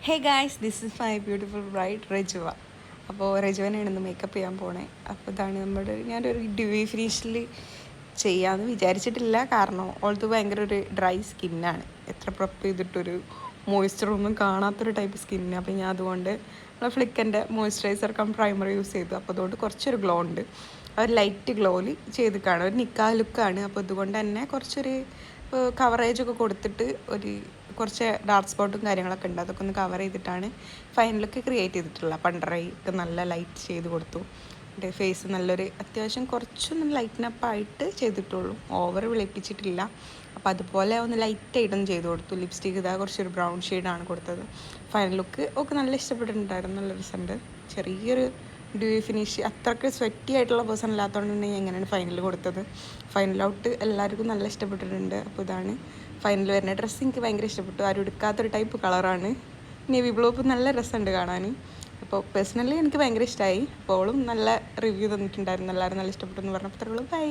Hey guys, this is my beautiful bride Rajuva. അപ്പോൾ രജുവനാണ് ഇന്ന് മേക്കപ്പ് ചെയ്യാൻ പോണേ. അപ്പോൾ ഇതാണ് ഞാനൊരു ഡ്യൂയി ഫിനിഷിൽ ചെയ്യാമെന്ന് വിചാരിച്ചിട്ടില്ല. കാരണം ഓൾത്ത് ഭയങ്കര ഒരു ഡ്രൈ സ്കിന്നാണ്. എത്ര പ്രപ്പ് ചെയ്തിട്ടൊരു മോയ്സ്ചറൊന്നും കാണാത്തൊരു ടൈപ്പ് സ്കിന്ന്. അപ്പോൾ ഞാൻ അതുകൊണ്ട് ഫ്ലിക്കൻ്റെ മോയ്സ്ചറൈസർ കം പ്രൈമർ യൂസ് ചെയ്തു. അപ്പോൾ അതുകൊണ്ട് കുറച്ചൊരു ഗ്ലോ ഉണ്ട്. ഒരു ലൈറ്റ് ഗ്ലോയിൽ ചെയ്ത് കാണും. ഒരു നിക്കാ ലുക്കാണ്. അപ്പോൾ അതുകൊണ്ട് തന്നെ കുറച്ചൊരു കവറേജൊക്കെ കൊടുത്തിട്ട് കുറച്ച് ഡാർക്ക് സ്പോട്ടും കാര്യങ്ങളൊക്കെ ഉണ്ട്. അതൊക്കെ ഒന്ന് കവർ ചെയ്തിട്ടാണ് ഫൈനൽ ലുക്ക് ക്രിയേറ്റ് ചെയ്തിട്ടുള്ളത്. പണ്ടറൈക്ക് നല്ല ലൈറ്റ് ചെയ്ത് കൊടുത്തു. എൻ്റെ ഫേസ് നല്ലൊരു അത്യാവശ്യം കുറച്ചൊന്നും ലൈറ്റനപ്പായിട്ട് ചെയ്തിട്ടുള്ളൂ, ഓവർ വിളിപ്പിച്ചിട്ടില്ല. അപ്പോൾ അതുപോലെ ഒന്ന് ലൈറ്റായിട്ടൊന്ന് ചെയ്ത് കൊടുത്തു. ലിപ്സ്റ്റിക്ക് ഇതാ കുറച്ചൊരു ബ്രൗൺ ഷെയ്ഡാണ് കൊടുത്തത്. ഫൈനൽ ലുക്ക് ഒക്കെ നല്ല ഇഷ്ടപ്പെട്ടിട്ടുണ്ടായിരുന്നു. നല്ല രസമുണ്ട്. ചെറിയൊരു ഡ്യൂയി ഫിനിഷ് അത്രയ്ക്ക് സ്വെറ്റി ആയിട്ടുള്ള പേഴ്സൺ അല്ലാത്തതുകൊണ്ട് തന്നെ എങ്ങനെയാണ് ഫൈനൽ കൊടുത്തത്. ഫൈനൽ ഔട്ട് എല്ലാവർക്കും നല്ല ഇഷ്ടപ്പെട്ടിട്ടുണ്ട്. അപ്പോൾ ഇതാണ് ഫൈനൽ വരുന്ന ഡ്രസ്സ്. എനിക്ക് ഭയങ്കര ഇഷ്ടപ്പെട്ടു. ആരും എടുക്കാത്തൊരു ടൈപ്പ് കളറാണ്. Navy blue. ഇപ്പോൾ നല്ല രസമുണ്ട് കാണാൻ. അപ്പോൾ പേഴ്സണലി എനിക്ക് ഭയങ്കര ഇഷ്ടമായി. അപ്പോഴും നല്ല റിവ്യൂ തന്നിട്ടുണ്ടായിരുന്നു. എല്ലാവരും നല്ല ഇഷ്ടപ്പെട്ടു എന്ന് പറഞ്ഞപ്പോൾ ബൈ.